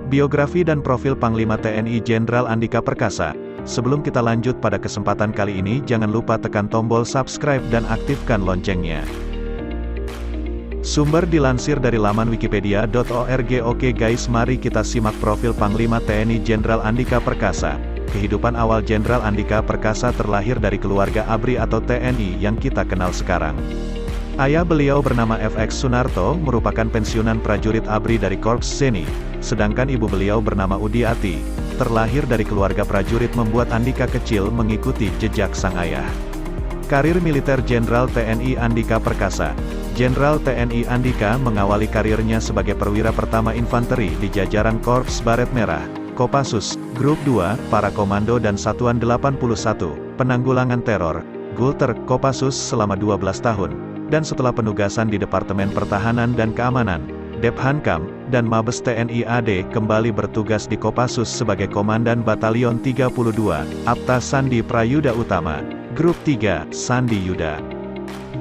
Biografi dan profil Panglima TNI Jenderal Andika Perkasa. Sebelum kita lanjut pada kesempatan kali ini, jangan lupa tekan tombol subscribe dan aktifkan loncengnya. Sumber dilansir dari laman wikipedia.org. Oke guys, mari kita simak profil Panglima TNI Jenderal Andika Perkasa. Kehidupan awal Jenderal Andika Perkasa terlahir dari keluarga ABRI atau TNI yang kita kenal sekarang. Ayah beliau bernama FX Sunarto, merupakan pensiunan prajurit ABRI dari Korps Zeni, sedangkan ibu beliau bernama Udiati, terlahir dari keluarga prajurit, membuat Andika kecil mengikuti jejak sang ayah. Karir militer Jenderal TNI Andika Perkasa. Jenderal TNI Andika mengawali karirnya sebagai perwira pertama infanteri di jajaran Korps Baret Merah, Kopassus, Grup 2, Para Komando dan Satuan 81, Penanggulangan Teror, Gulter, Kopassus selama 12 tahun. Dan setelah penugasan di Departemen Pertahanan dan Keamanan, Dephankam, dan Mabes TNI AD, kembali bertugas di Kopassus sebagai Komandan Batalion 32, Apta Sandi Prayuda Utama, Grup 3, Sandi Yuda.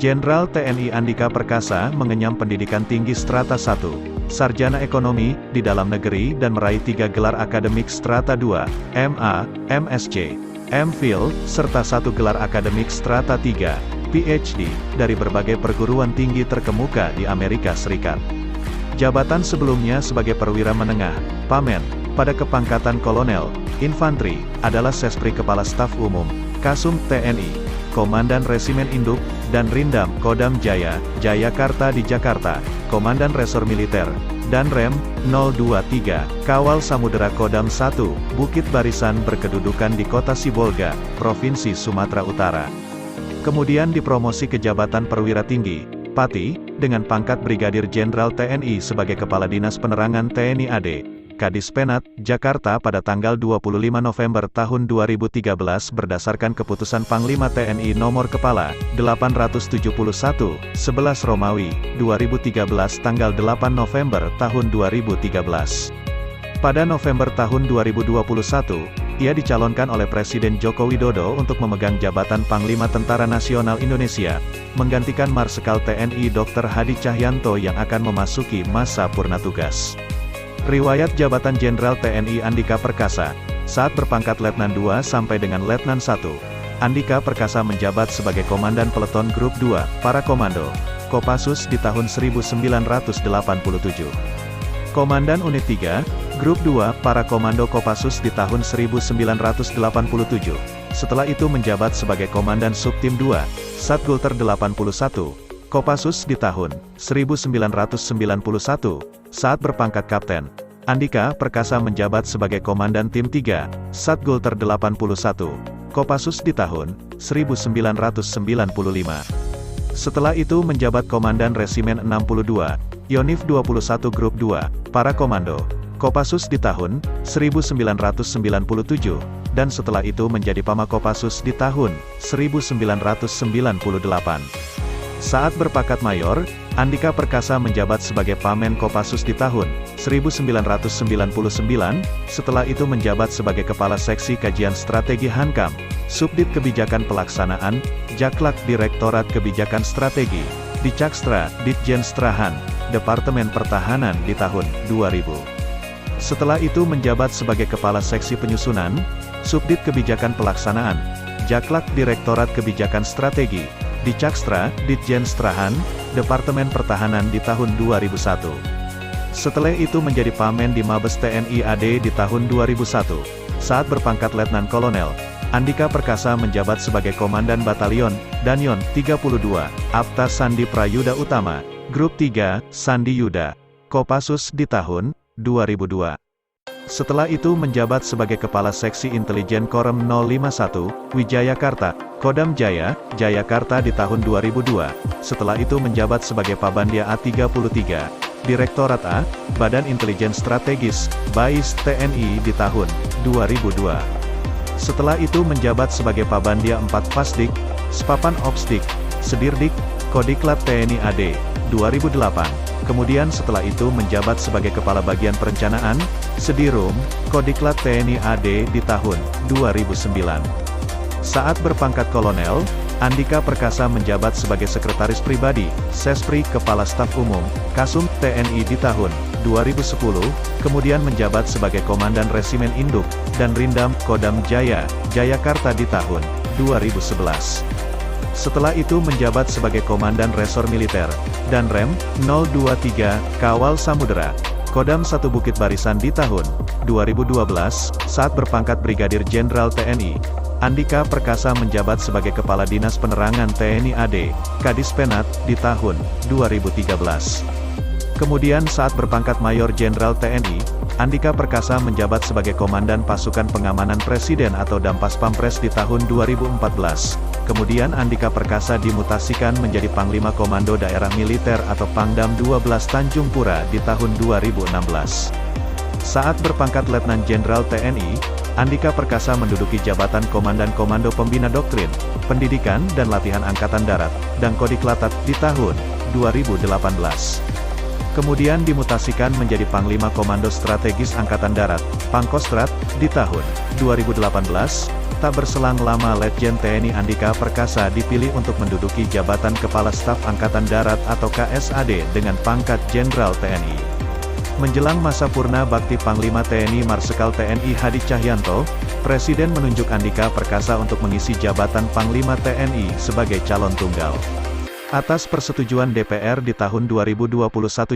Jenderal TNI Andika Perkasa mengenyam pendidikan tinggi strata 1, Sarjana Ekonomi, di dalam negeri dan meraih 3 gelar akademik strata 2, MA, MSc, MPhil, serta 1 gelar akademik strata 3, PhD, dari berbagai perguruan tinggi terkemuka di Amerika Serikat. Jabatan sebelumnya sebagai perwira menengah, Pamen, pada kepangkatan Kolonel, Infanteri, adalah Sespri Kepala Staf Umum, Kasum TNI, Komandan Resimen Induk, dan Rindam, Kodam Jaya, Jayakarta di Jakarta, Komandan Resor Militer, dan Rem, 023, Kawal Samudera Kodam 1, Bukit Barisan berkedudukan di Kota Sibolga, Provinsi Sumatera Utara. Kemudian dipromosi ke jabatan perwira tinggi, Pati, dengan pangkat Brigadir Jenderal TNI sebagai Kepala Dinas Penerangan TNI AD, Kadispenat, Jakarta pada tanggal 25 November tahun 2013 berdasarkan keputusan Panglima TNI Nomor Kepala, 871, 11 Romawi, 2013 tanggal 8 November tahun 2013. Pada November tahun 2021, ia dicalonkan oleh Presiden Joko Widodo untuk memegang jabatan Panglima Tentara Nasional Indonesia, menggantikan Marsikal TNI Dr. Hadi Cahyanto yang akan memasuki masa purna tugas. Riwayat jabatan Jenderal TNI Andika Perkasa. Saat berpangkat Letnan 2 sampai dengan Letnan 1, Andika Perkasa menjabat sebagai Komandan Peleton Grup 2, Para Komando, Kopassus di tahun 1987. Komandan Unit 3, Grup 2, Para Komando Kopassus di tahun 1987. Setelah itu menjabat sebagai Komandan Subtim 2, Satgulter 81, Kopassus di tahun 1991. Saat berpangkat Kapten, Andika Perkasa menjabat sebagai Komandan Tim 3, Satgulter 81, Kopassus di tahun 1995. Setelah itu menjabat Komandan Resimen 62, Yonif 21 Grup 2, Para Komando, Kopassus di tahun 1997, dan setelah itu menjadi Pama Kopassus di tahun 1998. Saat berpangkat Mayor, Andika Perkasa menjabat sebagai Pamen Kopassus di tahun 1999, setelah itu menjabat sebagai Kepala Seksi Kajian Strategi Hankam, Subdit Kebijakan Pelaksanaan, Jaklak Direktorat Kebijakan Strategi, Dicakstra, Ditjen Strahan, Departemen Pertahanan di tahun 2000. Setelah itu menjabat sebagai Kepala Seksi Penyusunan, Subdit Kebijakan Pelaksanaan, Jaklak Direktorat Kebijakan Strategi, Dicakstra, Ditjen Strahan, Departemen Pertahanan di tahun 2001. Setelah itu menjadi Pamen di Mabes TNI AD di tahun 2001. Saat berpangkat Letnan Kolonel, Andika Perkasa menjabat sebagai Komandan Batalion, Danyon, 32, Apta Sandi Prayuda Utama, Grup 3, Sandi Yuda, Kopassus di tahun 2002. Setelah itu menjabat sebagai Kepala Seksi Intelijen Korem 051, Wijayakarta, Kodam Jaya, Jayakarta di tahun 2002. Setelah itu menjabat sebagai Pabandia A33, Direktorat A, Badan Intelijen Strategis, BAIS TNI di tahun 2002. Setelah itu menjabat sebagai Pabandia 4 Pasdik, Spapan Opsdik, Sedirdik, Kodiklat TNI AD, 2008. Kemudian setelah itu menjabat sebagai Kepala Bagian Perencanaan, Sedirum, Kodiklat TNI AD di tahun 2009. Saat berpangkat Kolonel, Andika Perkasa menjabat sebagai Sekretaris Pribadi, Sespri Kepala Staf Umum, Kasum, TNI di tahun 2010, kemudian menjabat sebagai Komandan Resimen Induk, dan Rindam, Kodam Jaya, Jayakarta di tahun 2011. Setelah itu menjabat sebagai Komandan Resor Militer, dan Rem, 023, Kawal Samudera, Kodam 1 Bukit Barisan di tahun 2012, saat berpangkat Brigadir Jenderal TNI. Andika Perkasa menjabat sebagai Kepala Dinas Penerangan TNI AD, Kadis Penat, di tahun 2013. Kemudian saat berpangkat Mayor Jenderal TNI, Andika Perkasa menjabat sebagai Komandan Pasukan Pengamanan Presiden atau Dampas Pampres di tahun 2014. Kemudian Andika Perkasa dimutasikan menjadi Panglima Komando Daerah Militer atau Pangdam 12 Tanjung Pura di tahun 2016. Saat berpangkat Letnan Jenderal TNI, Andika Perkasa menduduki jabatan Komandan Komando Pembina Doktrin, Pendidikan dan Latihan Angkatan Darat, dan Kodiklatat di tahun 2018. Kemudian dimutasikan menjadi Panglima Komando Strategis Angkatan Darat, Pangkostrat, di tahun 2018. Tak berselang lama Letjen TNI Andika Perkasa dipilih untuk menduduki jabatan Kepala Staf Angkatan Darat atau KSAD dengan pangkat Jenderal TNI. Menjelang masa purna bakti Panglima TNI Marsikal TNI Hadi Cahyanto, Presiden menunjuk Andika Perkasa untuk mengisi jabatan Panglima TNI sebagai calon tunggal. Atas persetujuan DPR di tahun 2021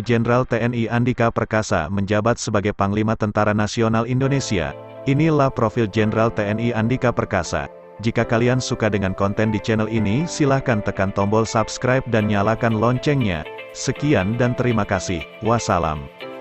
Jenderal TNI Andika Perkasa menjabat sebagai Panglima Tentara Nasional Indonesia. Inilah profil Jenderal TNI Andika Perkasa. Jika kalian suka dengan konten di channel ini, silahkan tekan tombol subscribe dan nyalakan loncengnya. Sekian dan terima kasih. Wassalam.